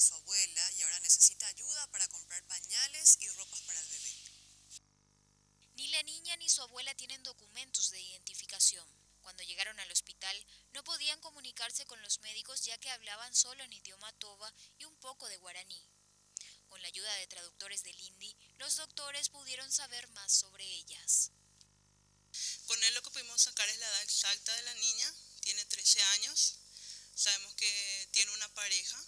su abuela y ahora necesita ayuda para comprar pañales y ropas para el bebé. Ni la niña ni su abuela tienen documentos de identificación. Cuando llegaron al hospital, no podían comunicarse con los médicos ya que hablaban solo en idioma toba y un poco de guaraní. Con la ayuda de traductores del hindi, los doctores pudieron saber más sobre ellas. Con él lo que pudimos sacar es la edad exacta de la niña, tiene 13 años. Sabemos que tiene una pareja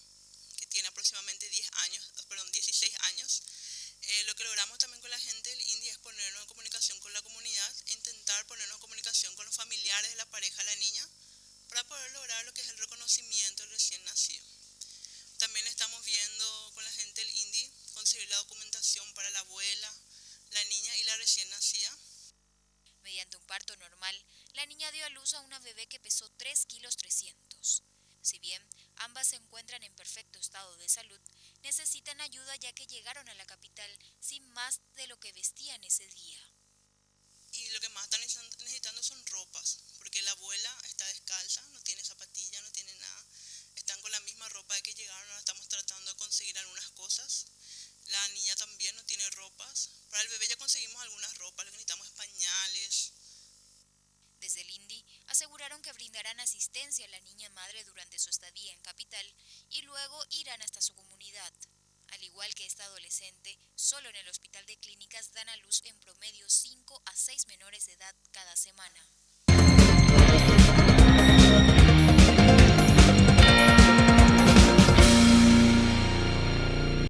que tiene aproximadamente 16 años. Lo que logramos también con la gente del INDI es ponernos en comunicación con la comunidad e intentar ponernos en comunicación con los familiares de la pareja de la niña para poder lograr lo que es el reconocimiento del recién nacido. También estamos viendo con la gente del INDI conseguir la documentación para la abuela, la niña y la recién nacida. Mediante un parto normal, la niña dio a luz a una bebé que pesó 3 kilos 300. Si bien ambas se encuentran en perfecto estado de salud, necesitan ayuda ya que llegaron a la capital sin más de lo que vestían ese día. Y lo que más están necesitando son ropas, porque la abuela está descalza, no tiene zapatilla, no tiene nada. Están con la misma ropa de que llegaron, ahora estamos tratando de conseguir algunas cosas. La niña también no tiene ropas. Para el bebé ya conseguimos algunas ropas, lo que necesitamos es pañales. Desde el INDI aseguraron que brindarán asistencia a la niña madre durante su estadía en capital y luego irán hasta su comunidad. Al igual que esta adolescente, solo en el hospital de clínicas dan a luz en promedio 5 a 6 menores de edad cada semana.